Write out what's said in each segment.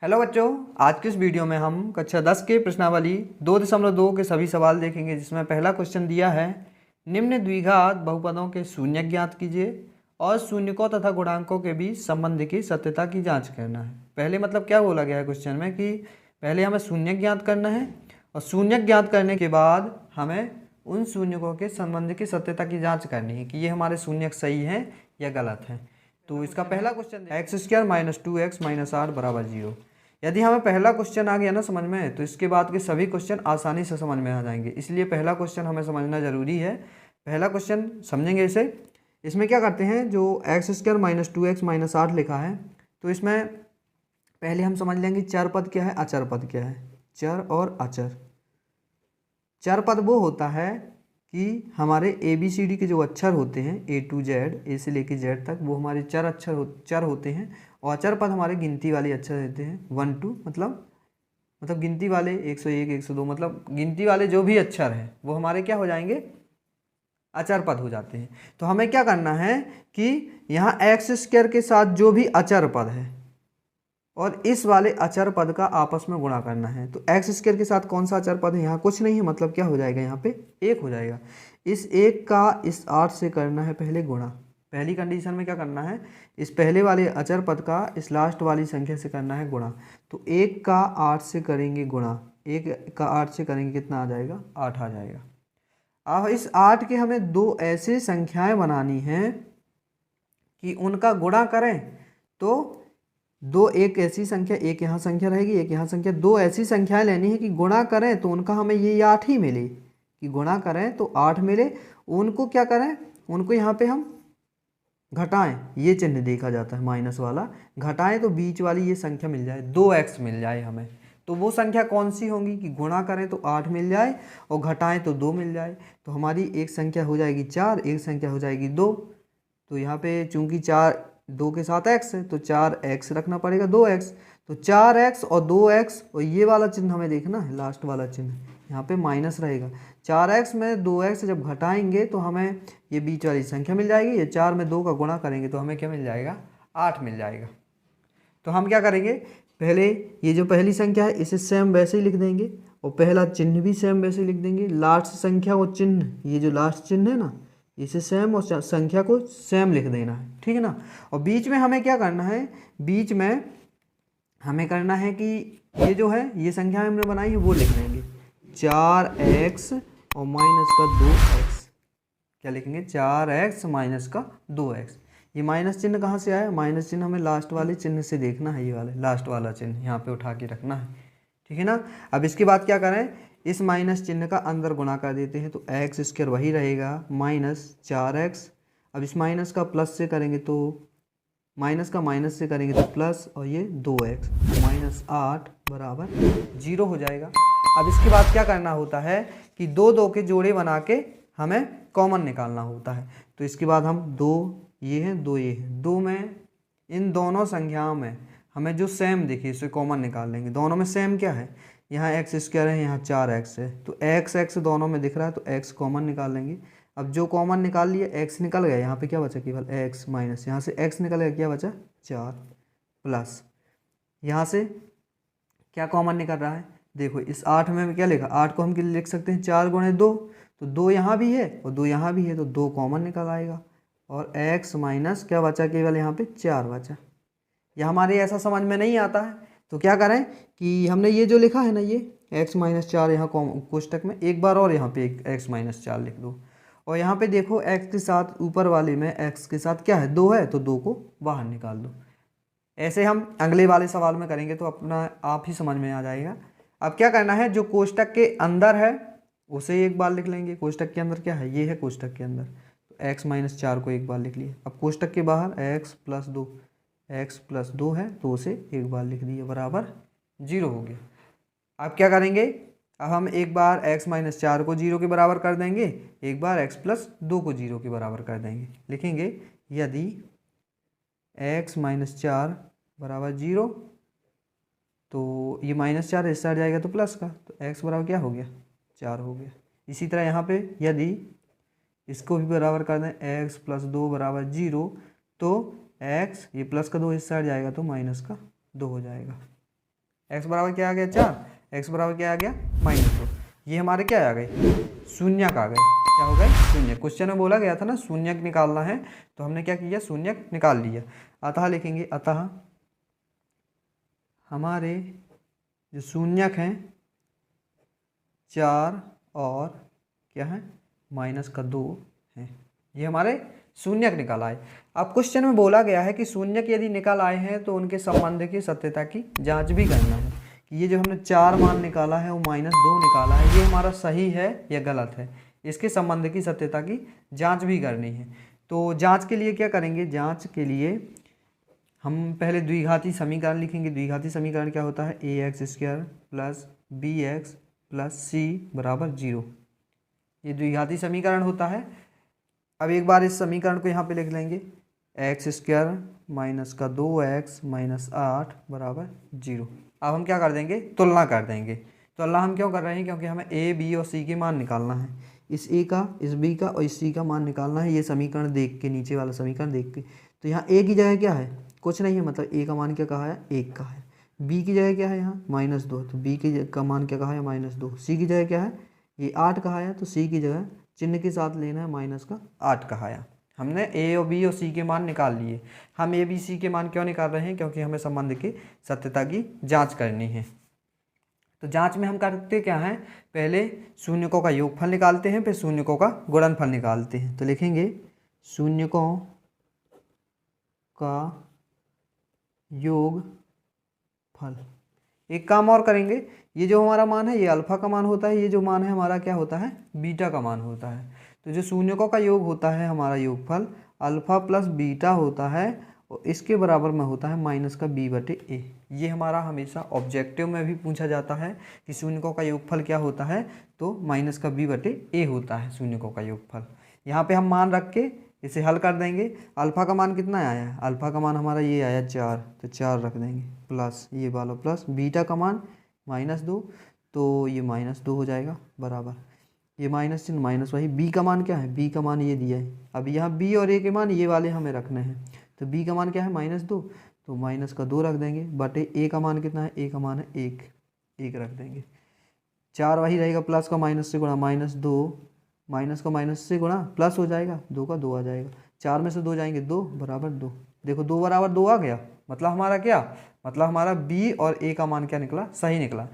Hello बच्चों, आज की इस वीडियो में हम कक्षा 10 के प्रश्नावली 2.2 के सभी सवाल देखेंगे, जिसमें पहला क्वेश्चन दिया है निम्न द्विघात बहुपदों के शून्य ज्ञात कीजिए और शून्यकों तथा गुणांकों के बीच संबंध की सत्यता की जांच करना है। पहले मतलब क्या बोला गया है क्वेश्चन में कि पहले हमें शून्य ज्ञात करना है और शून्य ज्ञात करने के बाद हमें उन शून्यकों के संबंध की सत्यता की जाँच करनी है कि ये हमारे शून्य सही हैं या गलत हैं। तो इसका पहला question x square minus 2x minus 8 बराबर 0। यदि हमें पहला क्वेश्चन आ गया ना समझ में, तो इसके बाद के सभी क्वेश्चन आसानी से समझ में आ जाएंगे। इसलिए पहला क्वेश्चन हमें समझना जरूरी है। पहला क्वेश्चन समझेंगे इसे। इसमें क्या करते हैं, जो x square minus 2x minus 8 लिखा है, तो इसमें पहले हम समझ लेंगे चर पद क्या है, अचर पद क्या है। चर और अचर। चर पद वो होता है कि हमारे ABCD के जो अक्षर होते हैं A to Z, ए से लेके Z तक, वो हमारे चर होते हैं। और अचर पद हमारे गिनती वाले अक्षर रहते हैं 1 2, मतलब गिनती वाले 101 102, मतलब गिनती वाले जो भी अक्षर हैं वो हमारे क्या हो जाएंगे, अचर पद हो जाते हैं। तो हमें क्या करना है कि यहाँ एक्स स्क्वायर के साथ जो भी अचर पद है और इस वाले अचर पद का आपस में गुणा करना है। तो एक्स स्क्वायर के साथ कौन सा अचर पद है, यहाँ कुछ नहीं है, मतलब क्या हो जाएगा, यहाँ पे 1 हो जाएगा। इस 1 का इस 8 से करना है पहले गुणा। पहली कंडीशन में क्या करना है, इस पहले वाले अचर पद का इस लास्ट वाली संख्या से करना है गुणा। तो 1 का 8 से करेंगे गुणा, 1 का 8 से करेंगे कितना आ जाएगा, 8 आ जाएगा। अब इस 8 के हमें दो ऐसी संख्याएं बनानी हैं कि उनका गुणा करें तो दो, एक ऐसी संख्या, एक यहाँ संख्या रहेगी, एक यहाँ संख्या, दो ऐसी संख्याएं लेनी है कि गुणा करें तो उनका हमें ये 8 ही मिले, कि गुणा करें तो 8 मिले। उनको क्या करें, उनको यहाँ पे हम घटाएं, ये चिन्ह देखा जाता है माइनस वाला, घटाएं तो बीच वाली ये संख्या मिल जाए, 2x मिल जाए हमें। तो वो संख्या कौन सी होंगी कि गुणा करें तो 8 मिल जाए और घटाएं तो 2 मिल जाए। तो हमारी एक संख्या हो जाएगी 4, एक संख्या हो जाएगी 2। तो यहाँ पे चूंकि 4 2 के साथ x है तो 4x रखना पड़ेगा, 2x। तो 4x और 2x, और ये वाला चिन्ह हमें देखना है, लास्ट वाला चिन्ह यहाँ पे माइनस रहेगा। 4x में 2x जब घटाएंगे तो हमें ये बीच वाली संख्या मिल जाएगी। ये 4 में 2 का गुणा करेंगे तो हमें क्या मिल जाएगा, 8 मिल जाएगा। तो हम क्या करेंगे, पहले ये जो पहली संख्या है इसे सेम वैसे ही लिख देंगे और पहला चिन्ह भी सेम वैसे ही लिख देंगे। लास्ट संख्या और चिन्ह, ये जो लास्ट चिन्ह है ना, इसे सेम और संख्या को सेम लिख देना है, ठीक है ना। और बीच में हमें क्या करना है, बीच में हमें करना है कि ये जो है, ये संख्या हमने बनाई है वो लिख देंगे 4x और माइनस का 2x। क्या लिखेंगे, 4x माइनस का 2x। ये माइनस चिन्ह कहाँ से आया, माइनस चिन्ह हमें लास्ट वाले चिन्ह से देखना है, ये वाले लास्ट वाला चिन्ह यहाँ पे उठा के रखना है, ठीक है ना। अब इसके बाद क्या करें, इस माइनस चिन्ह का अंदर गुणा कर देते हैं तो एक्स स्क्वायर वही रहेगा माइनस 4x। अब इस माइनस का प्लस से करेंगे तो माइनस का माइनस से करेंगे तो प्लस, और ये 2x माइनस 8 बराबर 0 हो जाएगा। अब इसके बाद क्या करना होता है कि दो दो के जोड़े बना के हमें कॉमन निकालना होता है। तो इसके बाद हम 2 ये हैं, 2 ये हैं, 2 में इन दोनों संख्याओं में हमें जो सेम दिखे इसे कॉमन निकाल लेंगे। दोनों में सेम क्या है, यहाँ एक्स स्क्वायर है, यहाँ 4x है, तो x दोनों में दिख रहा है तो x कॉमन निकाल लेंगे। अब जो कॉमन निकाल लिया, x निकल गया, यहाँ पे क्या बचा, केवल x माइनस, यहाँ से x निकल गया, क्या बचा 4 प्लस, यहाँ से क्या कॉमन निकल रहा है, देखो इस 8 में क्या लिखा, 8 को हम क्या लिख सकते हैं, 4 गुणे 2, तो 2 यहाँ भी है और 2 यहाँ भी है, तो 2 कॉमन निकल आएगा और x माइनस क्या बचा, केवल यहाँ पे 4 बचा। यह हमारे ऐसा समझ में नहीं आता है तो क्या करें कि हमने ये जो लिखा है ना, ये x माइनस 4 यहाँ कोष्टक में एक बार और यहाँ पे x माइनस 4 लिख दो। और यहाँ पे देखो x के साथ ऊपर वाले में x के साथ क्या है, 2 है, तो 2 को बाहर निकाल दो। ऐसे हम अगले वाले सवाल में करेंगे तो अपना आप ही समझ में आ जाएगा। अब क्या करना है, जो कोष्टक के अंदर है उसे एक बार लिख लेंगे। कोष्टक के अंदर क्या है, ये है कोष्टक के अंदर, तो x माइनस 4 को एक बार लिख लिए। अब कोष्टक के बाहर x प्लस 2 है तो उसे एक बार लिख दिए, बराबर 0 हो गया। अब क्या करेंगे, अब हम एक बार x माइनस 4 को 0 के बराबर कर देंगे, एक बार x प्लस 2 को 0 के बराबर कर देंगे। लिखेंगे यदि x माइनस 4 बराबर 0, तो ये माइनस 4 इससे हट जाएगा तो प्लस का, तो x बराबर क्या हो गया, 4 हो गया। इसी तरह यहाँ पे यदि इसको भी बराबर कर दें, x प्लस 2 बराबर 0, तो x ये प्लस का 2 इससे हट जाएगा तो माइनस का 2 हो जाएगा। एक्स बराबर क्या आ गया 4, एक्स बराबर क्या आ गया -2। ये हमारे क्या आ गए शून्यक आ गए। क्या हो गए शून्यक। क्वेश्चन में बोला गया था ना शून्यक निकालना है, तो हमने क्या किया शून्यक निकाल लिया। अतः लिखेंगे अतः हमारे जो शून्यक हैं 4 और क्या है -2 हैं। ये हमारे शून्यक निकाल आए। अब क्वेश्चन में बोला गया है कि शून्यक यदि निकाल आए हैं तो उनके संबंध की सत्यता की जांच भी करना है कि ये जो हमने 4 मान निकाला है वो -2 निकाला है, ये हमारा सही है या गलत है। इसके संबंध की सत्यता की जांच भी करनी है। तो जांच के लिए क्या करेंगे, जांच के लिए हम पहले द्विघाती समीकरण लिखेंगे। द्विघाती समीकरण क्या होता है ax² + bx + c = 0। ये द्विघाती समीकरण होता है। अब एक बार इस समीकरण को यहाँ पे लिख लेंगे x² - 2x - 8 = 0। अब हम क्या कर देंगे तुलना कर देंगे। तुलना हम क्यों कर रहे हैं, क्योंकि हमें a b और c के मान निकालना है। इस a का, इस b का और इस c का मान निकालना है। ये समीकरण देख के, नीचे वाला समीकरण देख के, तो यहाँ a की जगह क्या है कुछ नहीं है, मतलब a का मान क्या कहा है 1 का है। b की जगह क्या है यहाँ -2, तो b का मान क्या कहा है -2। c की जगह क्या है ये 8 कहा है, तो c की जगह चिन्ह के साथ लेना है -8 कहा है। हमने a और b और c के मान निकाल लिए। हम a b c के मान क्यों निकाल रहे हैं, क्योंकि हमें संबंध की सत्यता की जांच करनी है। तो जांच में हम करते क्या हैं, पहले शून्यकों का योगफल निकालते हैं, फिर शून्यकों का गुणनफल निकालते हैं। तो लिखेंगे शून्यकों का योगफल। एक काम और करेंगे, ये जो हमारा मान है ये अल्फा का मान होता है, ये जो मान है हमारा क्या होता है बीटा का मान होता है। तो जो शून्यकों का योग होता है हमारा योगफल अल्फा प्लस बीटा होता है, और इसके बराबर में होता है -b/a। ये हमारा हमेशा ऑब्जेक्टिव में भी पूछा जाता है कि शून्यकों का योगफल क्या होता है, तो -b/a होता है शून्यकों का योगफल। यहाँ पे हम मान रख के इसे हल कर देंगे। अल्फा का मान कितना आया है, अल्फा का मान हमारा ये आया 4, तो 4 रख देंगे, प्लस ये वाला प्लस बीटा का मान -2, तो ये -2 हो जाएगा बराबर ये माइनस चिन्ह माइनस वही। बी का मान क्या है, बी का मान ये दिया है। अब यहाँ बी और ए के मान ये वाले हमें रखने हैं, तो बी का मान क्या है -2, तो -2 रख देंगे बटे ए का मान कितना है, ए का मान है 1 रख देंगे। 4 वही रहेगा, प्लस का माइनस से गुणा -2, माइनस का माइनस से गुणा प्लस हो जाएगा, 2 का 2 आ जाएगा। 4 में से 2 जाएंगे 2 बराबर 2। देखो 2 बराबर 2 आ गया, मतलब हमारा क्या, मतलब हमारा बी और ए का मान क्या निकला, सही निकला।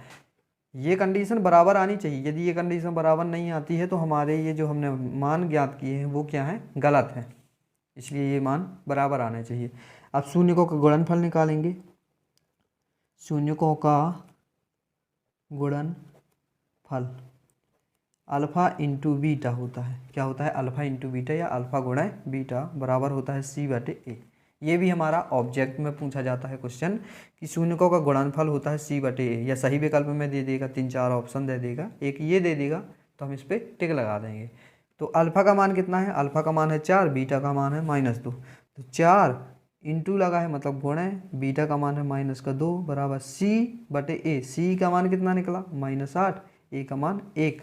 ये कंडीशन बराबर आनी चाहिए। यदि ये कंडीशन बराबर नहीं आती है तो हमारे ये जो हमने मान ज्ञात किए हैं वो क्या है, गलत है। इसलिए ये मान बराबर आने चाहिए। अब शून्यकों का गुणनफल निकालेंगे। शून्यकों का गुणनफल अल्फा इंटू बीटा होता है। क्या होता है, अल्फा इंटू बीटा या अल्फा गुणा बीटा बराबर होता है c/a। ये भी हमारा ऑब्जेक्ट में पूछा जाता है क्वेश्चन कि शून्यकों का गुणनफल होता है c/a, या सही विकल्प में दे देगा, 3-4 ऑप्शन दे देगा, एक ये दे देगा, तो हम इस पर टिक लगा देंगे। तो अल्फा का मान कितना है, अल्फा का मान है 4, बीटा का मान है -2, तो 4 इंटू लगा है मतलब गुणा है, बीटा का मान है -2 बराबर c/a। c का मान कितना निकला -8, a का मान 1,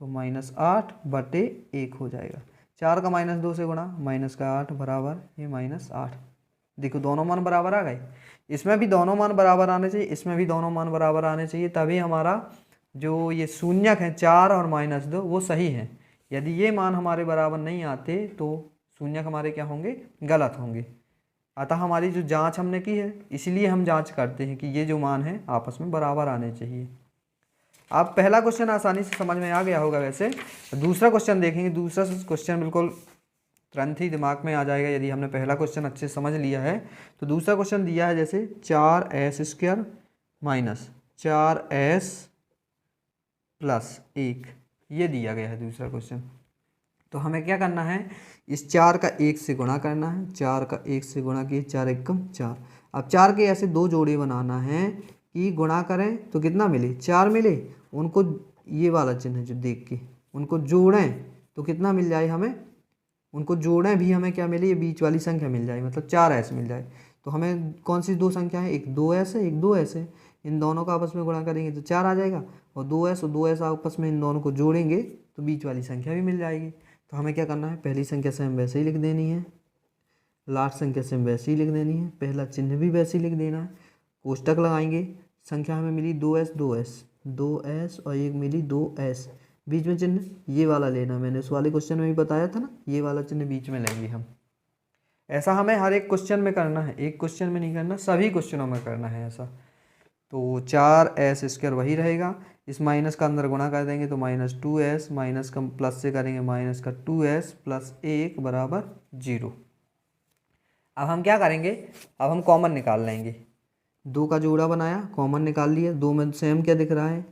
तो -8/1 हो जाएगा। 4 का -2 से गुणा, -8 बराबर ये -8। देखो दोनों मान बराबर आ गए। इसमें भी दोनों मान बराबर आने चाहिए, इसमें भी दोनों मान बराबर आने चाहिए, तभी हमारा जो ये शून्यक है 4 और -2 वो सही है। यदि ये मान हमारे बराबर नहीं आते तो शून्यक हमारे क्या होंगे, गलत होंगे। अतः हमारी जो जांच हमने की है, इसलिए हम जांच करते हैं कि ये जो मान है आपस में बराबर आने चाहिए। आप पहला क्वेश्चन आसानी से समझ में आ गया होगा। वैसे दूसरा क्वेश्चन देखेंगे। दूसरा क्वेश्चन बिल्कुल तुरंत ही दिमाग में आ जाएगा यदि हमने पहला क्वेश्चन अच्छे से समझ लिया है। तो दूसरा क्वेश्चन दिया है जैसे 4s² - 4s + 1, ये दिया गया है दूसरा क्वेश्चन। तो हमें क्या करना है, इस 4 का 1 से गुणा करना है। 4 का 1 से गुणा किए, 4 एकम 4। अब 4 के ऐसे 2 जोड़े बनाना है कि गुणा करें तो कितना मिले, 4 मिले। उनको ये वाला चिन्ह जो देख के उनको जोड़ें तो कितना मिल जाए हमें, उनको जोड़ें भी हमें क्या मिले, ये बीच वाली संख्या मिल जाए, मतलब 4s मिल जाए। तो हमें कौन सी 2 संख्या है, एक 2s है, एक 2s है। इन दोनों का आपस में गुणा करेंगे तो 4 आ जाएगा, और 2s और 2s आपस में इन दोनों को जोड़ेंगे तो बीच वाली संख्या भी मिल जाएगी। तो हमें क्या करना है, पहली संख्या से हम वैसे ही लिख देनी है, लास्ट संख्या से हम वैसे ही लिख देनी है, पहला चिन्ह भी वैसे ही लिख देना है। कोष्टक लगाएंगे, संख्या हमें मिली 2s और एक मिली 2s, बीच में चिन्ह ये वाला लेना, मैंने उस वाले क्वेश्चन में भी बताया था ना, ये वाला चिन्ह बीच में लेंगे हम। ऐसा हमें हर एक क्वेश्चन में करना है, एक क्वेश्चन में नहीं करना, सभी क्वेश्चनों में करना है ऐसा। तो 4s² वही रहेगा, इस माइनस का अंदर गुणा कर देंगे तो -2s, माइनस का प्लस से करेंगे माइनस का 2s प्लस 1 बराबर 0। अब हम क्या करेंगे, अब हम कॉमन निकाल लेंगे। 2 का जोड़ा बनाया, कॉमन निकाल लिया। 2 में सेम क्या दिख रहा है,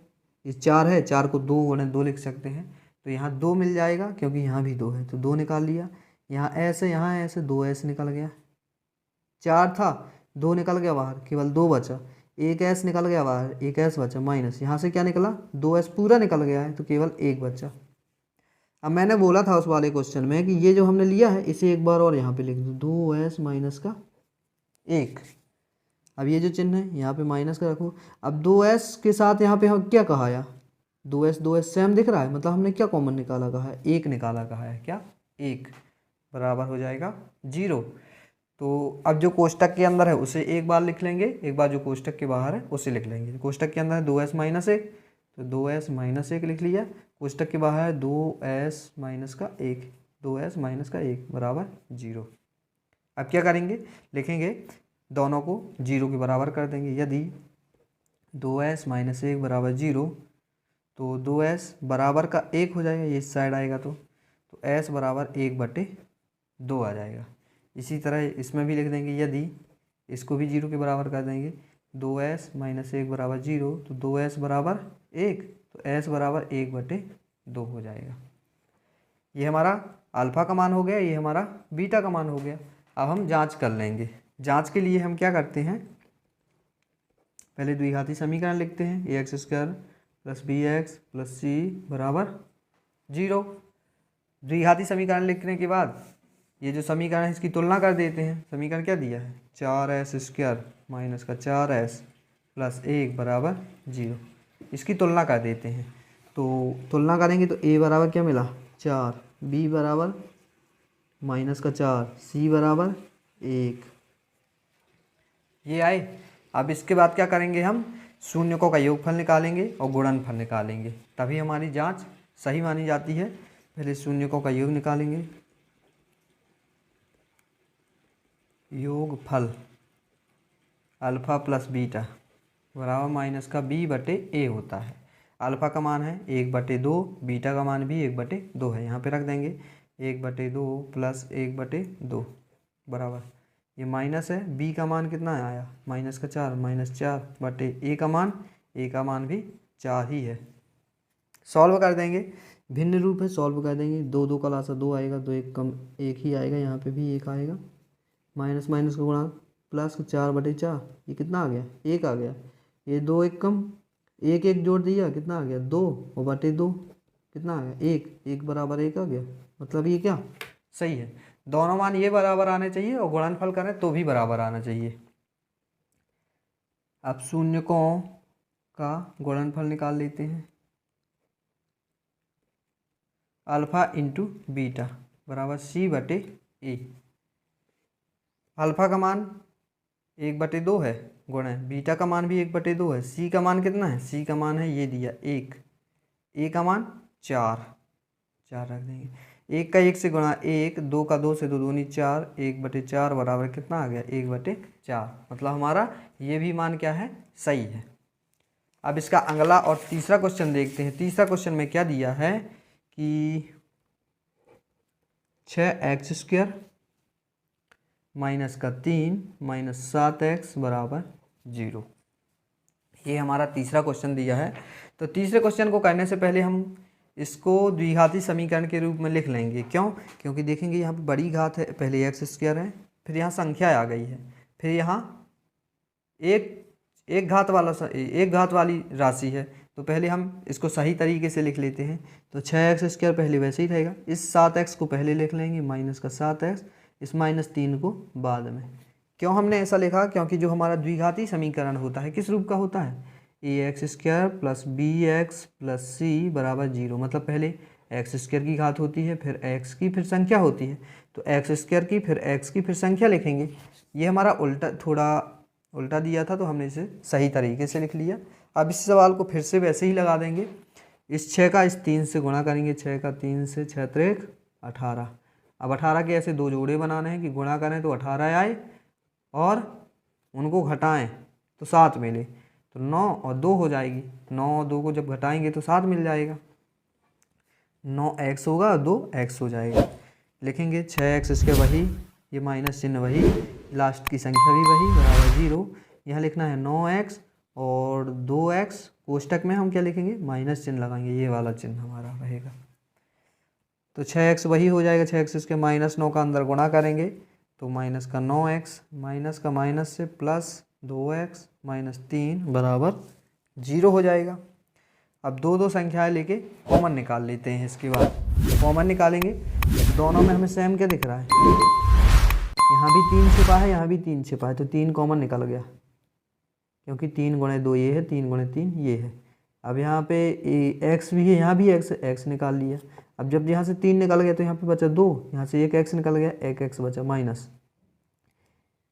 ये 4 है, 4 को 2 गुणे 2 लिख सकते हैं, तो यहाँ 2 मिल जाएगा क्योंकि यहाँ भी 2 है, तो 2 निकाल लिया। यहाँ s है, यहाँ s है, 2s निकल गया। 4 था, 2 निकल गया बाहर, केवल 2 बचा। 1s निकल गया बाहर, 1s बचा, माइनस यहाँ से क्या निकला, 2s पूरा निकल गया है, तो केवल 1 बचा। अब मैंने बोला था उस वाले क्वेश्चन में कि ये जो हमने लिया है इसे एक बार और यहाँ पे लिख दो, 2s माइनस का 1। अब ये जो चिन्ह है यहाँ पे माइनस का रखो। अब 2s के साथ यहाँ पे हम क्या कहा है, 2s सेम दिख रहा है, मतलब हमने क्या कॉमन निकाला कहा है, 1 निकाला कहा है, क्या 1 बराबर हो जाएगा 0। तो अब जो कोष्टक के अंदर है उसे एक बार लिख लेंगे, एक बार जो कोष्टक के बाहर है उसे लिख लेंगे। कोष्टक के अंदर है 2s माइनस 1, तो 2s माइनस 1 लिख लिया। कोष्टक के बाहर है 2s माइनस का 1, 2s माइनस का 1 बराबर 0। अब क्या करेंगे, लिखेंगे दोनों को 0 के बराबर कर देंगे। यदि 2s माइनस 1 बराबर 0, तो 2s बराबर का 1 हो जाएगा, ये इस साइड आएगा तो s बराबर 1/2 आ जाएगा। इसी तरह इसमें भी लिख देंगे, यदि इसको भी 0 के बराबर कर देंगे, 2s माइनस 1 बराबर 0, तो 2s बराबर 1, तो s बराबर 1/2 हो जाएगा। ये हमारा अल्फ़ा का मान हो गया, ये हमारा बीटा का मान हो गया। अब हम जांच कर लेंगे। जांच के लिए हम क्या करते हैं, पहले द्विघाती समीकरण लिखते हैं, ax² + bx + c बराबर 0। द्विघाती समीकरण लिखने के बाद ये जो समीकरण है इसकी तुलना कर देते हैं। समीकरण क्या दिया है, 4s² माइनस का 4s प्लस 1 बराबर 0। इसकी तुलना कर देते हैं, तो तुलना करेंगे तो a बराबर क्या मिला 4, b बराबर माइनस का 4, c बराबर 1, ये आए। अब इसके बाद क्या करेंगे, हम शून्यकों का योगफल निकालेंगे और गुणनफल निकालेंगे, तभी हमारी जांच सही मानी जाती है। पहले शून्यकों का योग निकालेंगे, योगफल अल्फ़ा प्लस बीटा बराबर माइनस का b/a होता है। अल्फ़ा का मान है 1/2, बीटा का मान भी 1/2 है, यहाँ पे रख देंगे 1/2 प्लस 1/2 बराबर, ये माइनस है, b का मान कितना आया माइनस का 4, -4/a का मान भी 4 ही है। सॉल्व कर देंगे, भिन्न रूप है, सॉल्व कर देंगे, 2 2 का लासा 2 आएगा, 2 1 कम 1 ही आएगा, यहाँ पे भी 1 आएगा, माइनस माइनस का गुणा प्लस 4/4, ये कितना आ गया 1 आ गया, ये 2 1 कम 1 1 जोड़ दिया, कितना आ गया 2 और बटे 2 कितना आ गया 1, 1 बराबर 1 आ गया, मतलब ये क्या सही है। दोनों मान ये बराबर आने चाहिए और गुणनफल करें तो भी बराबर आना चाहिए। अब शून्यकों का गुणनफल निकाल लेते हैं, अल्फ़ा इंटू बीटा बराबर c/a। अल्फ़ा का मान 1/2 है, गुणा बीटा का मान भी 1/2 है, c का मान कितना है, c का मान है ये दिया 1, a का मान 4 रख देंगे, 1 का 1 से गुणा 1, 2 का 2 से 2 दूनी 4, 1/4 बराबर कितना आ गया 1/4, मतलब हमारा ये भी मान क्या है सही है। अब इसका अगला और तीसरा क्वेश्चन देखते हैं। तीसरा क्वेश्चन में क्या दिया है कि 6x² माइनस का 3 माइनस 7x बराबर 0, ये हमारा तीसरा क्वेश्चन दिया है। तो तीसरे क्वेश्चन को करने से पहले हम इसको द्विघाती समीकरण के रूप में लिख लेंगे। क्यों, क्योंकि देखेंगे यहाँ पे बड़ी घात है, पहले x² है, फिर यहाँ संख्या आ गई है, फिर यहाँ एक घात वाली राशि है, तो पहले हम इसको सही तरीके से लिख लेते हैं। तो 6x² पहले वैसे ही रहेगा, इस 7x को पहले लिख लेंगे माइनस का 7x, इस -3 को बाद में। क्यों हमने ऐसा लिखा, क्योंकि जो हमारा द्विघाती समीकरण होता है किस रूप का होता है, ax² plus bx plus c बराबर 0, मतलब पहले x² की घात होती है, फिर x की, फिर संख्या होती है, तो x² की, फिर x की, फिर संख्या लिखेंगे। ये हमारा उल्टा थोड़ा उल्टा दिया था तो हमने इसे सही तरीके से लिख लिया। अब इस सवाल को फिर से वैसे ही लगा देंगे। इस 6 का इस 3 से गुणा करेंगे, 6 का 3 से 6 त्रिक 18। अब 18 के ऐसे दो जोड़े बनाने हैं कि गुणा करें तो 18 आए और उनको घटाएं तो 7 मिले, तो 9 और 2 हो जाएगी। 9 और 2 को जब घटाएंगे तो 7 मिल जाएगा। 9x होगा और 2x हो जाएगा। लिखेंगे 6x इसके वही, ये माइनस चिन्ह वही, लास्ट की संख्या भी वही बराबर 0। यहाँ लिखना है 9x और 2x, कोष्टक में हम क्या लिखेंगे, माइनस चिन्ह लगाएंगे, ये वाला चिन्ह हमारा रहेगा। तो 6x वही हो जाएगा, 6x इसके माइनस 9 का अंदर गुणा करेंगे तो माइनस का 9x, माइनस का माइनस से प्लस 2x माइनस 3 बराबर 0 हो जाएगा। अब दो दो संख्याएं लेके कॉमन निकाल लेते हैं। इसके बाद कॉमन निकालेंगे, दोनों में हमें सेम क्या दिख रहा है, यहाँ भी 3 छिपा है, यहाँ भी 3 छिपा है, तो 3 कॉमन निकल गया, क्योंकि 3 गुणे 2 ये है, 3 गुणे 3 ये है। अब यहाँ पे x भी है, यहाँ भी x निकाल लिया। अब जब यहाँ से 3 निकल गया तो यहाँ पे बचा 2, यहाँ से एक x निकल गया, एक x बचा, माइनस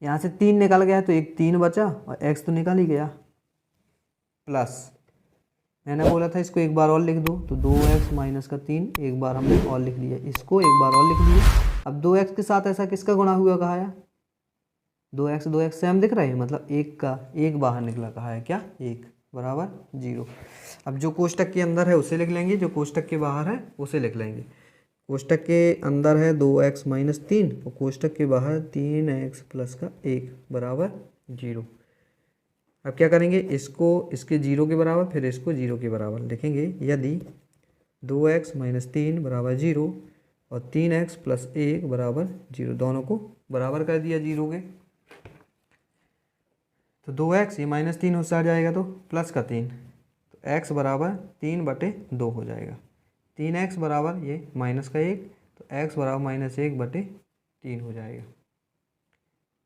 यहाँ से 3 निकल गया तो एक 3 बचा और x तो निकल ही गया, प्लस मैंने बोला था इसको एक बार और लिख दो, तो 2x माइनस का 3 एक बार हमने और लिख लिया, इसको एक बार और लिख लिया। अब 2x के साथ ऐसा किसका गुणा हुआ कहा है, 2x सेम दिख रहे हैं, मतलब एक का एक बाहर निकला कहा है, क्या 1 बराबर 0। अब जो कोष्टक के अंदर है उसे लिख लेंगे, जो कोष्टक के बाहर है उसे लिख लेंगे। कोष्टक के अंदर है 2x माइनस 3 और कोष्टक के बाहर 3x प्लस का 1 बराबर 0। अब क्या करेंगे, इसको इसके 0 के बराबर, फिर इसको 0 के बराबर लिखेंगे। यदि 2x माइनस 3 बराबर 0 और 3x प्लस 1 बराबर 0, दोनों को बराबर कर दिया 0 के, तो 2x ये माइनस 3 उससे आ जाएगा तो प्लस का 3, तो x बराबर 3/2 हो जाएगा। 3x बराबर ये माइनस का 1, तो x बराबर माइनस 1/3 हो जाएगा।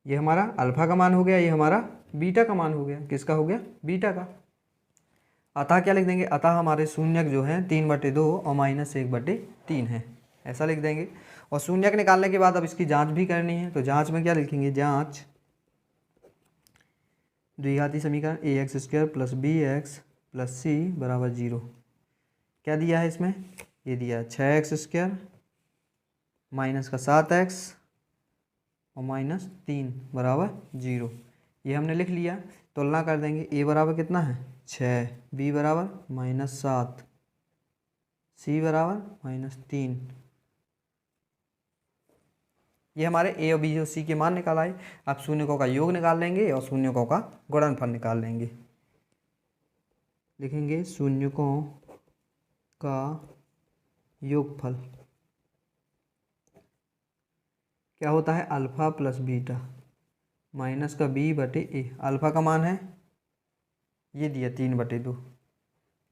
ये हमारा अल्फा का मान हो गया, ये हमारा बीटा का मान हो गया। किसका हो गया, बीटा का। अतः क्या लिख देंगे, अतः हमारे शून्यक जो है 3/2 और माइनस 1/3 है, ऐसा लिख देंगे। और शून्यक निकालने के बाद अब इसकी जांच भी करनी है, तो जांच में क्या लिखेंगे, जांच द्विघाती समीकरण ax² plus bx plus c बराबर 0। क्या दिया है इसमें, ये दिया 6x² माइनस का 7x और माइनस 3 बराबर 0, ये हमने लिख लिया। तुलना कर देंगे, a बराबर कितना है 6, b बराबर माइनस 7, c बराबर माइनस 3। ये हमारे a और b और c के मान निकाल आए। अब शून्यकों का योग निकाल लेंगे और शून्यकों का गुणनफल निकाल लेंगे। लिखेंगे शून्यकों का योगफल क्या होता है, अल्फा प्लस बीटा माइनस का b/a। अल्फा का मान है ये दिया 3/2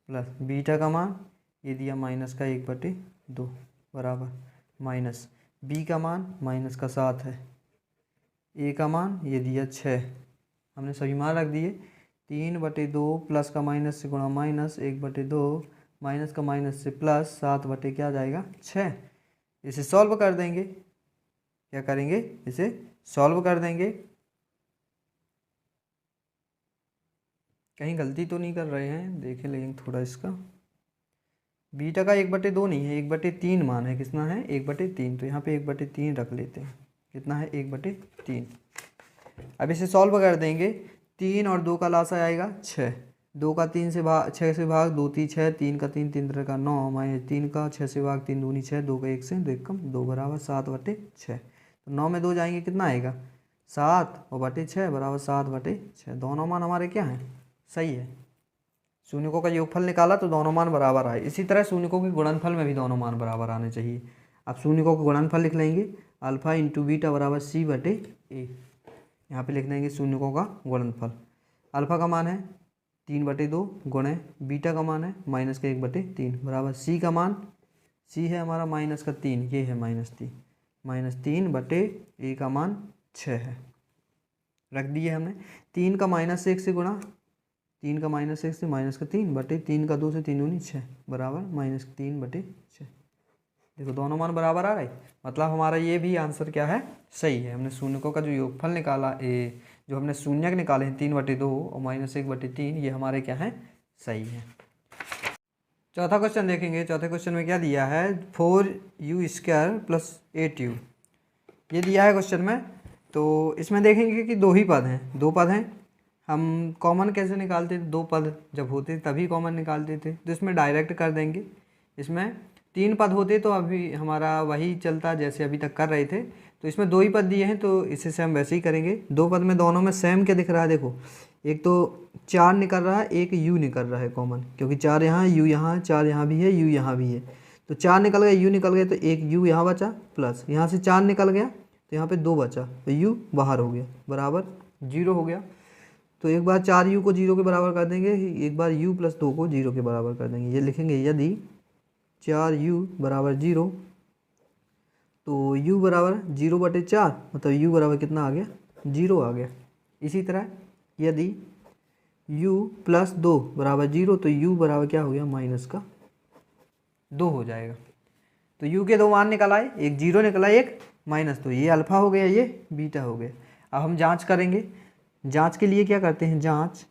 प्लस बीटा का मान ये दिया माइनस का 1/2 बराबर माइनस b का मान माइनस का 7 है, a का मान ये दिया 6, हमने सभी मान रख दिए। 3/2 प्लस का माइनस से गुणा माइनस 1/2 माइनस का माइनस से प्लस 7 क्या आ जाएगा 6। इसे सॉल्व कर देंगे, क्या करेंगे, इसे सॉल्व कर देंगे। कहीं गलती तो नहीं कर रहे हैं, देखें लेकिन थोड़ा इसका, बीटा का 1/2 नहीं है, 1/3 मान है, कितना है 1/3, तो यहाँ पे 1/3 रख लेते हैं, कितना है 1/3। अब इसे सॉल्व कर देंगे, 3 और 2 का लासा आएगा 6, 2 का 3 से भाग 6 से भाग 2 3 6, 3 का 3 3 3 का 9 माइनस 3 का 6 से भाग 3 दूनी 6, 2 का 1 से 2 1 कम 2 बराबर 7/6। तो 9 में 2 जाएंगे कितना आएगा 7 और बटे 6 बराबर 7/6। दोनों मान हमारे क्या हैं, सही है। शून्यकों का योगफल निकाला तो दोनों मान बराबर आए। इसी तरह शून्यकों के गुणनफल में भी दोनों मान बराबर आने चाहिए। अब शून्यकों का गुणनफल लिख लेंगे, अल्फा इंटू बीटा बराबर c/a। यहाँ पे लिख देंगे शून्यकों का गुणनफल। अल्फा का मान है 3/2 गुणे बीटा का मान है माइनस का 1/3 बराबर c का मान, c है हमारा माइनस का 3, ये है माइनस 3/a का मान 6 है, रख दिए हमने। 3 का माइनस 1 से गुणा, 3 का माइनस 1 से माइनस का 3/3 का 2 से 3 दूनी 6 बराबर माइनस 3/6। देखो दोनों मान बराबर आ रहे, मतलब हमारा ये भी आंसर क्या है, सही है। हमने शून्यकों का जो योगफल निकाला जो हमने शून्यक निकाले हैं 3/2 और -1/3 ये हमारे क्या हैं, सही है। चौथा क्वेश्चन देखेंगे। चौथे क्वेश्चन में क्या दिया है, 4u² + 8u ये दिया है क्वेश्चन में। तो इसमें देखेंगे कि दो ही पद हैं, दो पद हैं। हम कॉमन कैसे निकालते थे, दो पद जब होते तभी कॉमन निकालते थे, तो इसमें डायरेक्ट कर देंगे। इसमें 3 पद होते तो अभी हमारा वही चलता जैसे अभी तक कर रहे थे, तो इसमें दो ही पद दिए हैं तो इसे से हम वैसे ही करेंगे। दो पद में दोनों में सेम क्या दिख रहा है, देखो एक तो 4 निकल रहा है, एक u निकल रहा है कॉमन, क्योंकि 4 यहाँ u यहाँ 4 यहाँ भी है, u यहाँ भी है, तो 4 निकल गए, u निकल गए, तो एक u यहाँ बचा, प्लस यहाँ से 4 निकल गया तो यहाँ पे 2 बचा, तो u बाहर हो गया, बराबर 0 हो गया। तो एक बार 4u को 0 के बराबर कर देंगे, एक बार u + 2 को 0 के बराबर कर देंगे। ये लिखेंगे यदि 4u = 0 तो u = 0/4, मतलब u बराबर कितना आ गया, 0 आ गया। इसी तरह यदि u + 2 = 0 तो u बराबर क्या हो गया, -2 हो जाएगा। तो u के दो मान निकल आए, एक 0 निकला, एक -2, ये अल्फा हो गया, ये बीटा हो गया। अब हम जांच करेंगे। जांच के लिए क्या करते हैं, जांच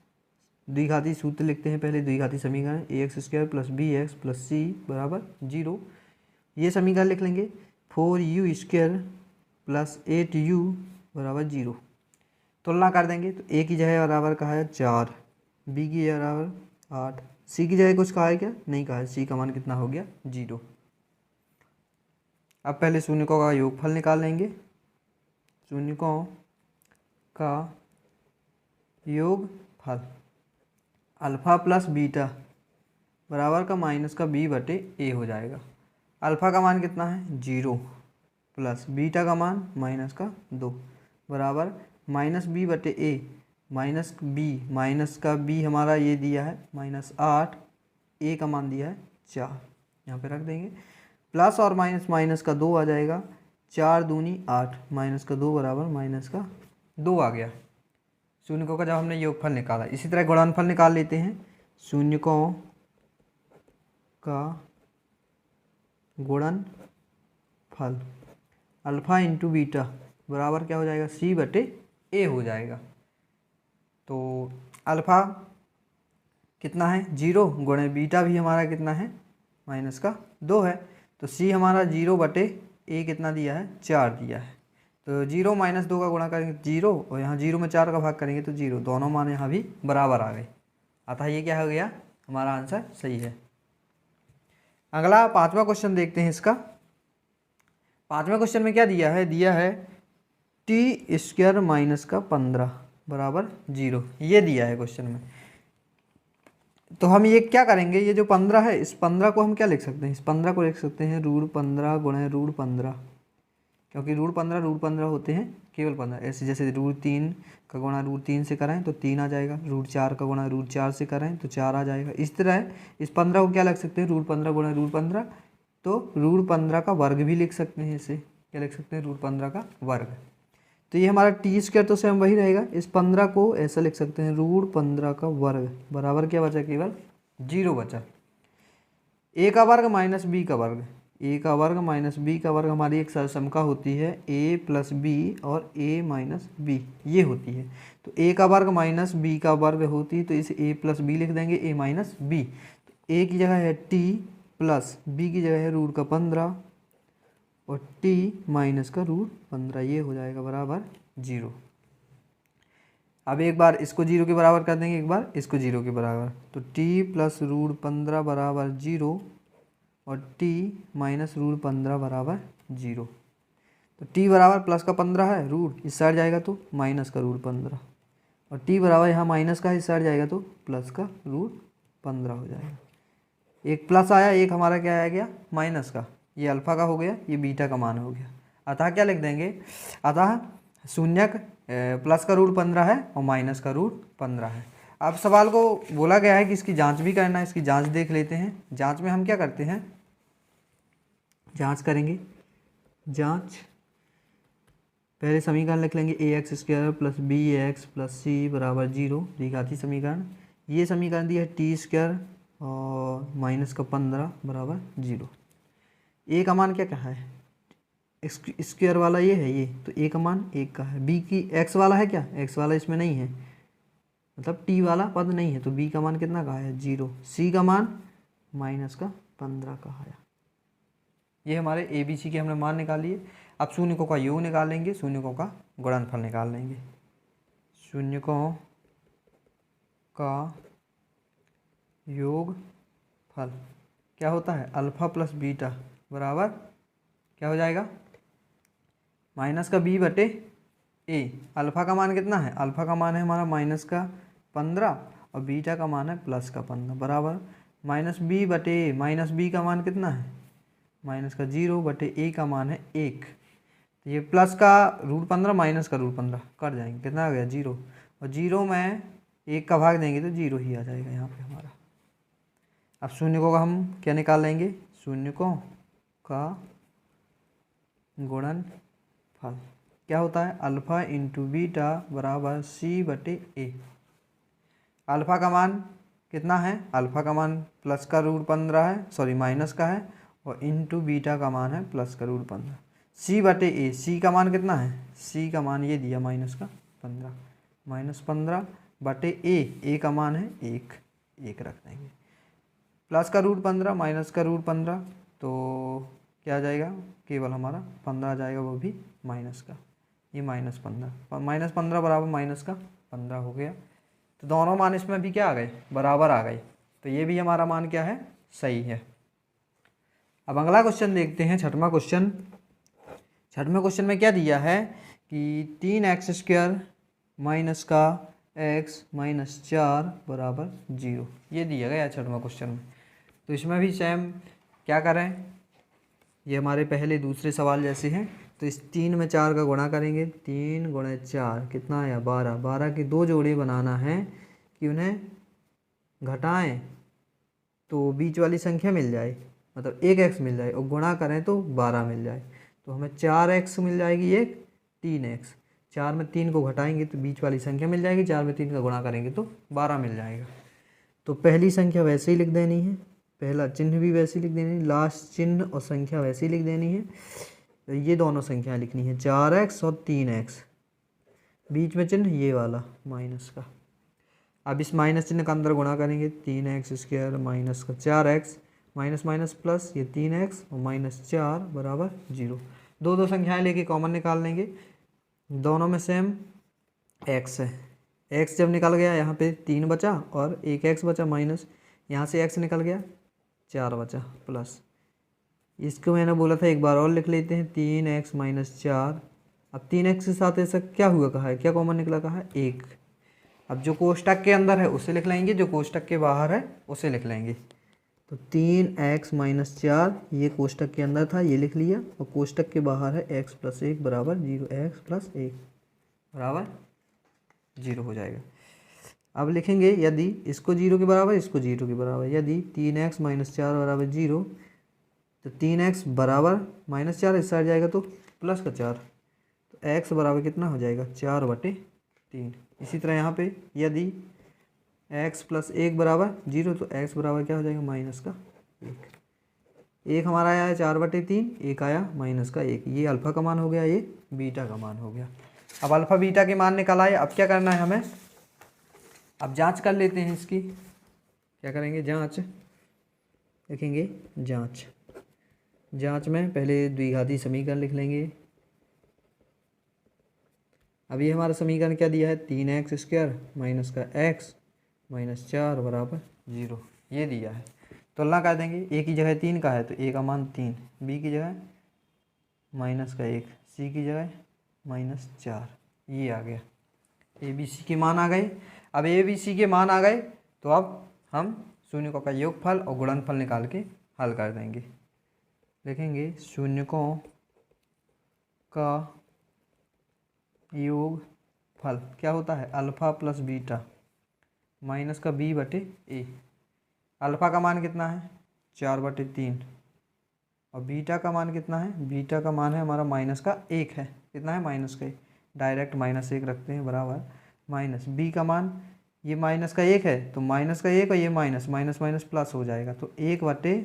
द्विघाती सूत्र लिखते हैं पहले, द्विघाती समीकरण ax² + bx + c = 0। ये समीकरण लिख लेंगे, 4u² + 8u = 0। तुलना कर देंगे तो a की जगह बराबर कहा है 4, b की जगह बराबर 8, c की जगह कुछ कहा है क्या, नहीं कहा है, c का मान कितना हो गया, 0। अब पहले शून्यकों का योगफल निकाल लेंगे। शून्यकों का योगफल अल्फ़ा + बीटा बराबर का -b/a हो जाएगा। अल्फ़ा का मान कितना है, 0, प्लस बीटा का मान -2 बराबर -b/a, -b हमारा ये दिया है -8, a का मान दिया है 4, यहाँ पे रख देंगे, प्लस और माइनस का 2 आ जाएगा, 4 दूनी 8, -2 बराबर -2 आ गया। शून्यकों का जब हमने योगफल निकाला, इसी तरह गुणनफल निकाल लेते हैं। शून्यकों का गुणनफल अल्फ़ा × बीटा बराबर क्या हो जाएगा, c/a हो जाएगा। तो अल्फ़ा कितना है, 0, गुणे बीटा भी हमारा कितना है, -2 है, तो c हमारा 0/a कितना दिया है, 4 दिया है। तो 0 - 2 का गुणा करेंगे 0, और यहाँ 0 में 4 का भाग करेंगे तो 0, दोनों मान यहाँ भी बराबर आ गए, अतः ये क्या हो गया, हमारा आंसर सही है। अगला 5वां क्वेश्चन देखते हैं। इसका 5वें क्वेश्चन में क्या दिया है, t² - 15 बराबर 0, ये दिया है क्वेश्चन में। तो हम ये क्या करेंगे, ये जो 15 है, इस 15 को हम क्या लिख सकते हैं, इस 15 को लिख सकते हैं √15 गुणे √15, क्योंकि √15 होते हैं केवल 15। ऐसे जैसे √3 का गुणा √3 से कराएं तो 3 आ जाएगा, √4 का गुणा √4 से कराएं तो 4 आ जाएगा। इस तरह इस 15 को क्या लिख सकते हैं, √15 गुणा √15, तो √15 का वर्ग भी लिख सकते हैं। इसे क्या लिख सकते हैं, √15 का वर्ग। तो ये हमारा t² तो सेम वही रहेगा, इस 15 को ऐसा लिख सकते हैं √15 का वर्ग बराबर क्या बचा, केवल 0 बचा। a का वर्ग माइनस b का वर्ग, a का वर्ग माइनस b का वर्ग हमारी एक सरसमका होती है a + b और a - b, ये होती है। तो a का वर्ग माइनस b का वर्ग होती है, तो इसे a + b लिख देंगे, a - b। तो a की जगह है t प्लस b की जगह है √15 और t माइनस का √15, ये हो जाएगा बराबर 0। अब एक बार इसको 0 के बराबर कर देंगे, एक बार इसको 0 के बराबर, तो t + √15 बराबर 0 और t माइनस √15 बराबर 0। तो t बराबर प्लस का 15 है, रूट इस साइड जाएगा तो माइनस का √15, और t बराबर यहाँ माइनस का इस साइड जाएगा तो प्लस का √15 हो जाएगा। एक प्लस आया, एक हमारा क्या आ गया, माइनस का, ये अल्फ़ा का हो गया, ये बीटा का मान हो गया। अतः क्या लिख देंगे, अतः शून्यक प्लस का √15 है और माइनस का √15 है। अब सवाल को बोला गया है कि इसकी जांच भी करना है, इसकी जांच देख लेते हैं। जांच में हम क्या करते हैं, जांच करेंगे। जांच पहले समीकरण लिख लेंगे ax² + bx + c बराबर 0, द्विघाती समीकरण। ये समीकरण दिया है t² और -15 बराबर 0। a का मान क्या कहा है, स्क्वायर वाला ये है ये, तो ए का मान 1 का है। बी की एक्स वाला है क्या, एक्स वाला इसमें नहीं है, मतलब टी वाला पद नहीं है, तो बी का मान कितना का है 0। सी का मान -15 का आया। ये हमारे ए बी सी के हमने मान निकाल लिए। अब शून्यकों का योग निकालेंगे, शून्यकों का गुणनफल निकाल लेंगे। शून्यकों का योग फल क्या होता है, अल्फा प्लस बीटा बराबर क्या हो जाएगा, माइनस का बी बटे ए। अल्फा का मान कितना है, अल्फा का मान है हमारा -15 और बीटा का मान है +15 बराबर माइनस बी बटे ए। माइनस बी का मान कितना है, -0 बटे ए का मान है 1। तो ये प्लस का √15 माइनस का √15 कट जाएंगे, कितना आ गया 0, और 0 में 1 का भाग देंगे तो 0 ही आ जाएगा यहाँ पे हमारा। अब शून्यकों का हम क्या निकाल लेंगे, शून्यकों का गुणनफल क्या होता है, अल्फा इंटू बीटा बराबर सी बटे ए। अल्फा का मान कितना है, अल्फा का मान प्लस का √15 है, सॉरी माइनस का है, और इंटू बीटा का मान है प्लस का √15। सी बटे ए, सी का मान कितना है, सी का मान ये दिया -15, -15 बटे ए का मान है 1 रख देंगे। प्लस का √15 माइनस का √15 तो क्या आ जाएगा, केवल हमारा 15 आ जाएगा, वो भी माइनस का, ये -15 बराबर -15 हो गया। तो दोनों मान इसमें भी क्या आ गए, बराबर आ गए, तो ये भी हमारा मान क्या है, सही है। अब अगला क्वेश्चन देखते हैं, छठवां क्वेश्चन। छठवें क्वेश्चन में क्या दिया है कि 3x² माइनस का x -4 बराबर 0, ये दिया गया छठवां क्वेश्चन में। तो इसमें भी सेम क्या करें, ये हमारे पहले दूसरे सवाल जैसे हैं, तो इस 3 में 4 का गुणा करेंगे, 3 × 4 कितना आया 12। 12 के 2 जोड़े बनाना है कि उन्हें घटाएं तो बीच वाली संख्या मिल जाए, मतलब 1x मिल जाए, और गुणा करें तो 12 मिल जाए। तो हमें 4x मिल जाएगी, एक 3x। 4 में 3 को घटाएंगे तो बीच वाली संख्या मिल जाएगी, 4 में 3 का गुणा करेंगे तो 12 मिल जाएगा। तो पहली संख्या वैसे ही लिख देनी है, पहला चिन्ह भी वैसे ही लिख देनी है, लास्ट चिन्ह और संख्या वैसे ही लिख देनी है। तो ये दोनों संख्या लिखनी है, 4x और 3x, बीच में चिन्ह ये वाला माइनस का। अब इस माइनस चिन्ह का अंदर गुणा करेंगे, 3x² माइनस का 4x, माइनस माइनस प्लस, ये 3x और -4 बराबर 0। दो संख्याएं लेके कॉमन निकाल लेंगे, दोनों में सेम x है। x जब निकल गया यहाँ पे 3 बचा और एक x बचा, माइनस यहाँ से x निकल गया 4 बचा, प्लस इसको मैंने बोला था एक बार और लिख लेते हैं, 3x -4। अब 3x के साथ ऐसा क्या हुआ, कहा है क्या कॉमन निकला, कहा है 1। अब जो कोष्टक के अंदर है उसे लिख लेंगे, जो कोष्टक के बाहर है उसे लिख लेंगे। तो 3x -4 ये कोष्टक के अंदर था, ये लिख लिया, और कोष्टक के बाहर है x + 1 बराबर 0, x + 1 बराबर 0 हो जाएगा। अब लिखेंगे यदि इसको 0 के बराबर, इसको 0 के बराबर, यदि 3x -4 बराबर 0, तो 3x बराबर -4 इस साइड जाएगा तो प्लस का 4, तो x बराबर कितना हो जाएगा 4/3। इसी तरह यहाँ पे यदि x + 1 बराबर 0, तो x बराबर क्या हो जाएगा -1। 1 हमारा आया है 4/3, 1 आया -1। ये अल्फ़ा का मान हो गया, ये बीटा का मान हो गया। अब अल्फ़ा बीटा के मान निकल आए, अब क्या करना है हमें, अब जांच कर लेते हैं इसकी। क्या करेंगे, जांच लिखेंगे, जांच में पहले द्विघाती समीकरण लिख लेंगे। अब ये हमारा समीकरण क्या दिया है, 3x² माइनस का x -4 बराबर 0, ये दिया है। तुलना कर देंगे, a की जगह 3 का है तो a का मान 3, b की जगह -1, c की जगह -4, ये आ गया। a b c के मान आ गए। अब a b c के मान आ गए तो अब हम शून्यकों का योगफल और गुणनफल निकाल के हल कर देंगे। लिखेंगे शून्यकों का योगफल क्या होता है, अल्फ़ा प्लस बीटा माइनस का b/a। अल्फ़ा का मान कितना है 4/3 और बीटा का मान कितना है, बीटा का मान है हमारा -1 है, कितना है -1, डायरेक्ट -1 रखते हैं बराबर माइनस b का मान, ये -1 है तो -1 और ये माइनस माइनस प्लस हो जाएगा, तो 1/a,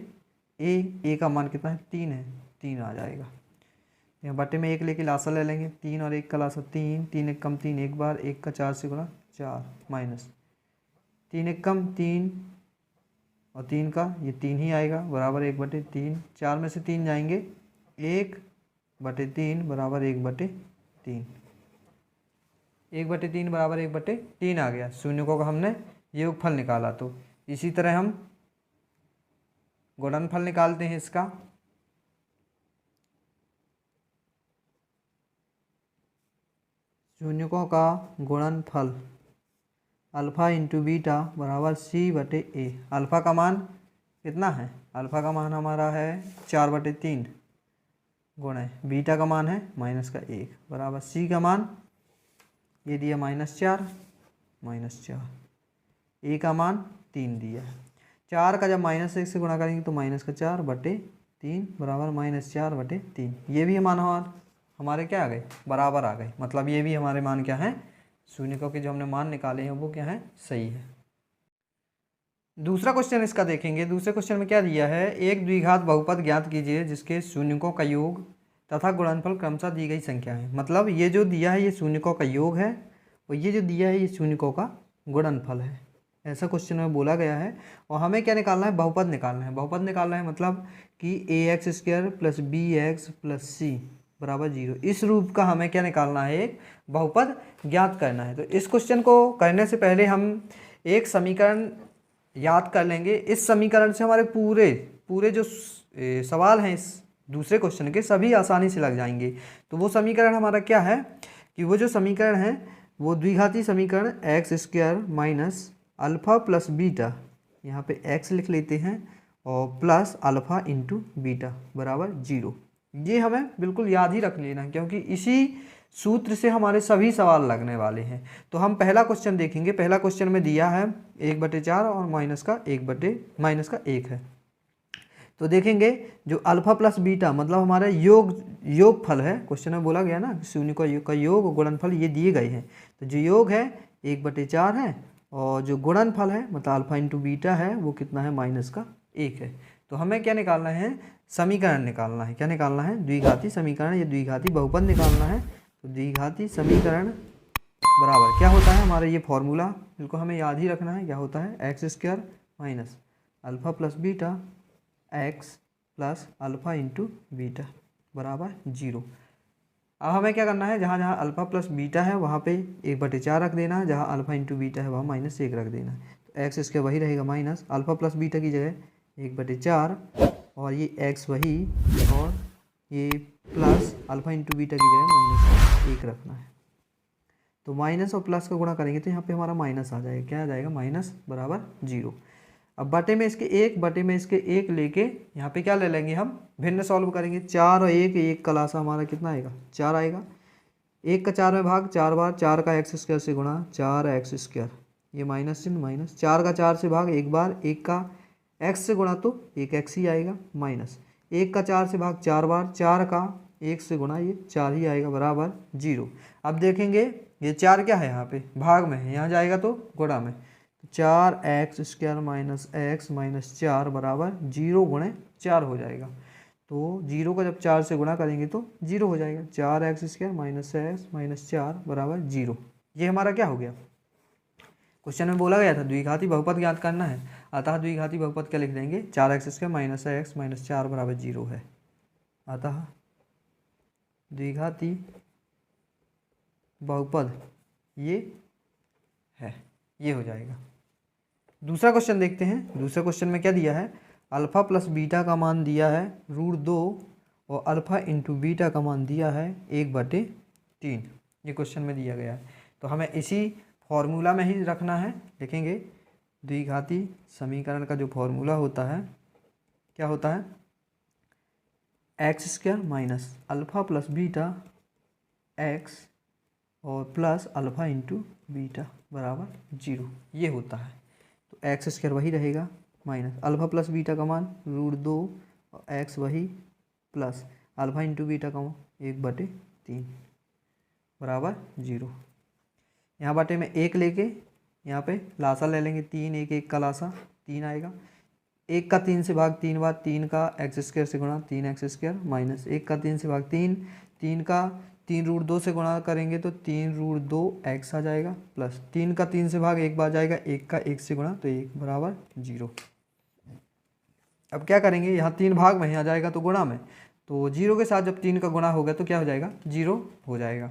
a का मान कितना है 3 है, 3 आ जाएगा। यहाँ बटे में 1 लेके लासा ले लेंगे, 3 और 1 का लासा 3, 3 एक कम 3 एक बार, 1 का 4 से गुणा 4 माइनस 3 एक कम 3 और 3 का ये 3 ही आएगा बराबर 1/3। 4 में से 3 जाएंगे 1/3 बराबर 1/3। 1/3 बराबर 1/3 आ गया। शून्यकों का हमने योगफल निकाला। तो इसी तरह हम गुणनफल निकालते हैं इसका। शून्यकों का गुणनफल अल्फ़ा इंटू बीटा बराबर C/A। अल्फ़ा का मान कितना है? अल्फ़ा का मान हमारा है 4/3 गुणे बीटा का मान है -1 बराबर C का मान ये दिया -4 A का मान 3 दिया है। 4 का जब -1 से गुणा करेंगे तो -4/3 बराबर -4/3। ये भी मान हमारे क्या आ गए? बराबर आ गए। मतलब ये भी हमारे मान क्या हैं? शून्यकों के जो हमने मान निकाले हैं वो क्या है? सही है। दूसरा क्वेश्चन इसका देखेंगे। दूसरे क्वेश्चन में क्या दिया है? एक द्विघात बहुपद ज्ञात कीजिए जिसके शून्यकों का योग तथा गुणनफल क्रमशः दी गई संख्या है। मतलब ये जो दिया है ये शून्यकों का योग है और ये जो दिया है ये शून्यकों का गुणनफल है। ऐसा क्वेश्चन में बोला गया है और हमें क्या निकालना है? बहुपद निकालना है। बहुपद निकालना है मतलब कि ax² + bx + c बराबर 0। इस रूप का हमें क्या निकालना है? एक बहुपद ज्ञात करना है। तो इस क्वेश्चन को करने से पहले हम एक समीकरण याद कर लेंगे। इस समीकरण से हमारे पूरे जो सवाल हैं इस दूसरे क्वेश्चन के सभी आसानी से लग जाएंगे। तो वो समीकरण हमारा क्या है कि वो जो समीकरण है वो द्विघाती समीकरण x² - अल्फ़ा + बीटा, यहाँ पे x लिख लेते हैं और प्लस अल्फ़ा इंटू बीटा बराबर 0। ये हमें बिल्कुल याद ही रख लेना है क्योंकि इसी सूत्र से हमारे सभी सवाल लगने वाले हैं। तो हम पहला क्वेश्चन देखेंगे। पहला क्वेश्चन में दिया है 1/4 और -1 है। तो देखेंगे जो अल्फ़ा + बीटा मतलब हमारा योगफल है। क्वेश्चन में बोला गया ना शून्य का योग गुणनफल ये दिए गए हैं। तो जो योग है 1/4 है और जो गुणनफल है मतलब अल्फ़ा इंटू बीटा है वो कितना है? -1 है। तो हमें क्या निकालना है? समीकरण निकालना है। क्या निकालना है? द्विघाती समीकरण। ये द्विघाती बहुपद निकालना है। तो द्विघाती समीकरण बराबर क्या होता है? हमारा ये फॉर्मूला बिल्कुल हमें याद ही रखना है। क्या होता है? x² - alpha + beta x + alpha into beta बराबर 0। अब हमें क्या करना है? जहाँ जहाँ अल्फ़ा + बीटा है वहाँ पे 1/4 रख देना है। जहाँ अल्फ़ा इंटू बीटा है वहाँ -1 रख देना है। तो x² वही रहेगा माइनस अल्फ़ा + बीटा की जगह 1/4 और ये x वही और ये प्लस अल्फ़ा इंटू बीटा की जगह -1 रखना है। तो माइनस और प्लस का गुणा करेंगे तो यहाँ पे हमारा माइनस आ जाएगा। क्या आ जाएगा? माइनस बराबर 0। अब बटे में इसके 1 लेके यहाँ पे क्या ले लेंगे? हम भिन्न सॉल्व करेंगे। 4 और 1 का लासा हमारा कितना आएगा? 4 आएगा। 1 का 4 में भाग 4 बार, 4 का x² से गुणा 4x², ये माइनस चिन्ह माइनस। 4 का 4 से भाग 1 बार, 1 का x से गुणा तो 1x ही आएगा माइनस। 1 का 4 से भाग 4 बार, 4 का 1 से गुणा ये 4 ही आएगा बराबर 0। अब देखेंगे ये 4 क्या है? यहाँ पे भाग में है, यहाँ जाएगा तो गुणा में। 4x² - x - 4 बराबर 0 × 4 हो जाएगा। तो 0 को जब 4 से गुणा करेंगे तो 0 हो जाएगा। 4x² - x - 4 बराबर 0। ये हमारा क्या हो गया? क्वेश्चन में बोला गया था द्विघाती बहुपद ज्ञात करना है, अतः द्विघाती बहुपद क्या लिख देंगे? 4x² - x - 4 बराबर 0 है। अतः द्विघाती बहुपद ये है, ये हो जाएगा। दूसरा क्वेश्चन देखते हैं। दूसरे क्वेश्चन में क्या दिया है? अल्फ़ा + बीटा का मान दिया है √2 और अल्फ़ा इंटू बीटा का मान दिया है 1/3। ये क्वेश्चन में दिया गया है। तो हमें इसी फॉर्मूला में ही रखना है। देखेंगे द्विघाती समीकरण का जो फॉर्मूला होता है क्या होता है? x² - अल्फ़ा + बीटा x और प्लस अल्फ़ा इंटू बीटा बराबर 0, ये होता है। तो x² वही रहेगा माइनस अल्फ़ा + बीटा का मान √2 और x वही प्लस अल्फ़ा इंटू बीटा का मान 1/3 बराबर 0। यहाँ बटे में 1 लेके यहाँ पे लासा ले लेंगे। 3 1 का लासा 3 आएगा। 1 का 3 से भाग 3 बार, 3 का एक्स स्क्वायर से गुणा 3x² माइनस 1 का 3 से भाग 3, 3 का 3 रूट 2 से गुणा करेंगे तो 3 रूट 2x आ जाएगा, प्लस 3 का 3 से भाग 1 बार जाएगा, 1 का 1 से गुणा तो 1 बराबर 0। अब क्या करेंगे, यहाँ 3 भाग में ही आ जाएगा तो गुणा में, तो 0 के साथ जब 3 का गुणा होगा तो क्या हो जाएगा, 0 हो जाएगा।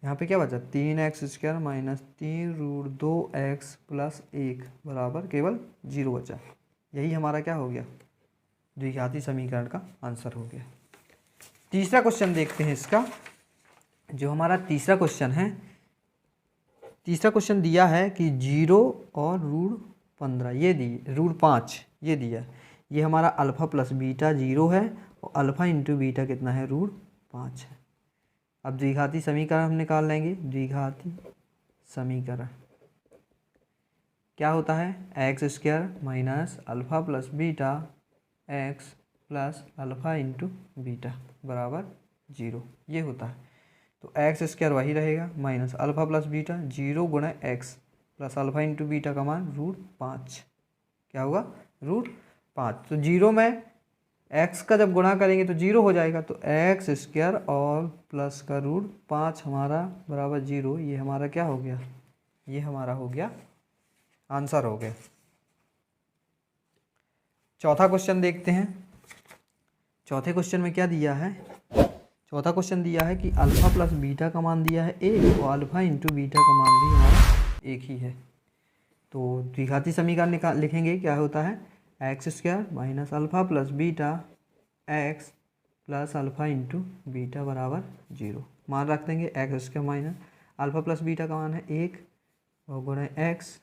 यहाँ पे क्या बचा, 3x² minus 3 root 2x plus 1 बराबर केवल 0 बचा। यही हमारा क्या हो गया, द्विघाती समीकरण का आंसर हो गया। तीसरा क्वेश्चन देखते हैं इसका। जो हमारा तीसरा क्वेश्चन है, तीसरा क्वेश्चन दिया है कि 0 और √15 ये दिए, √5 ये दिया है। ये हमारा अल्फ़ा प्लस बीटा 0 है और अल्फ़ा इंटू बीटा कितना है, √5 है। अब द्विघाती समीकरण हम निकाल लेंगे। द्विघाती समीकरण क्या होता है, x² minus alpha plus beta x plus alpha into beta बराबर 0, ये होता है। तो x² वही रहेगा माइनस अल्फ़ा प्लस बीटा 0 गुणा x plus alpha into beta का मान √5, क्या होगा, √5। तो 0 में x का जब गुणा करेंगे तो 0 हो जाएगा, तो x² और प्लस का √5 हमारा बराबर 0। ये हमारा क्या हो गया, ये हमारा हो गया आंसर हो गया। चौथा क्वेश्चन देखते हैं। चौथे क्वेश्चन में क्या दिया है, चौथा क्वेश्चन दिया है कि अल्फ़ा प्लस बीटा का मान दिया है 1 और अल्फ़ा इंटू बीटा का मान भी हमारा 1 ही है। तो द्विघाती समीकरण लिखेंगे, क्या होता है, x² minus alpha plus beta x plus alpha into beta बराबर 0। मान रख देंगे, x² minus alpha plus beta का मान है 1 और गुणा x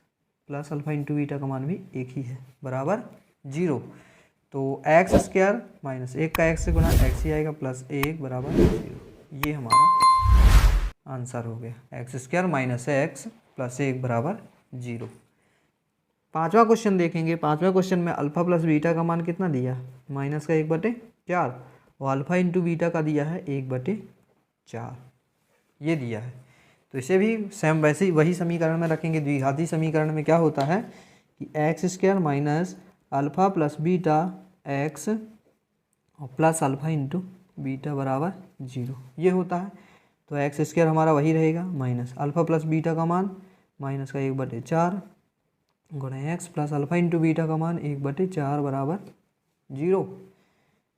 plus alpha into beta का मान भी 1 ही है बराबर 0। तो x² माइनस 1 का x से गुणा x ही आएगा प्लस 1 बराबर 0। ये हमारा आंसर हो गया, x² माइनस x प्लस 1 बराबर 0। पांचवा क्वेश्चन देखेंगे। पांचवा क्वेश्चन में अल्फ़ा प्लस बीटा का मान कितना दिया, माइनस का 1/4 और अल्फ़ा इंटू बीटा का दिया है 1/4, ये दिया है। तो इसे भी सेम वैसे ही वही समीकरण में रखेंगे। द्विघाती समीकरण में क्या होता है कि x² minus alpha plus beta x और प्लस अल्फ़ा इंटू बीटा बराबर 0, ये होता है। तो x² हमारा वही रहेगा माइनस अल्फ़ा प्लस बीटा का मान माइनस का 1/4 गुणा x plus alpha into beta का मान 1/4 बराबर 0।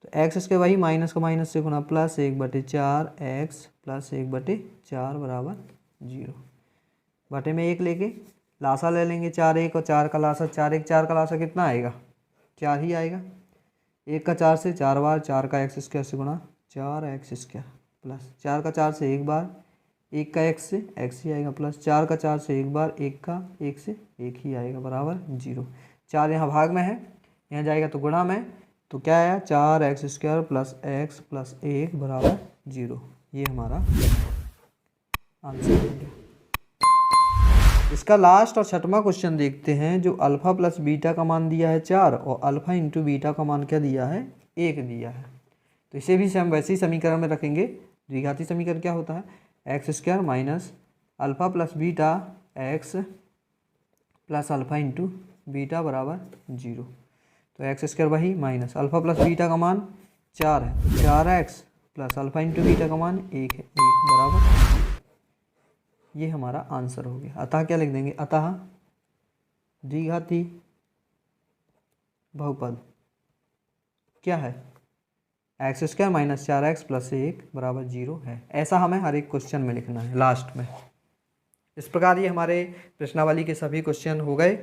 तो x² वही माइनस का माइनस से गुणा प्लस 1/4 x प्लस 1/4 बराबर 0। बटे में 1 लेके लासा ले लेंगे, 4 1 और 4 का लासा, 4 1 4 का लासा कितना आएगा, 4 ही आएगा। 1 का 4 से 4 बार, 4 का x² से गुणा 4x² प्लस 4 का 4 से 1 बार, 1 का x से x ही आएगा प्लस 4 का 4 से 1 बार, 1 का 1 से 1 ही आएगा बराबर 0। 4 यहाँ भाग में है, यहाँ जाएगा तो गुणा में, तो क्या आया, 4x² प्लस x प्लस 1 बराबर 0। ये हमारा आंसर हो गया। इसका लास्ट और छठवां क्वेश्चन देखते हैं। जो अल्फ़ा प्लस बीटा का मान दिया है 4 और अल्फ़ा इंटू बीटा का मान क्या दिया है, 1 दिया है। तो इसे भी हम वैसे ही समीकरण में रखेंगे। द्विघाती समीकरण क्या होता है, x² minus alpha plus beta x plus alpha into beta बराबर 0। तो x² वही माइनस अल्फ़ा प्लस बीटा का मान 4 है, 4x plus alpha into beta का मान 1 है, 1 बराबर 0। ये हमारा आंसर हो गया। अतः क्या लिख देंगे, अतः द्विघाती बहुपद क्या है, x² माइनस 4x प्लस 1 बराबर 0 है। ऐसा हमें हर एक क्वेश्चन में लिखना है लास्ट में। इस प्रकार ये हमारे प्रश्नावली के सभी क्वेश्चन हो गए।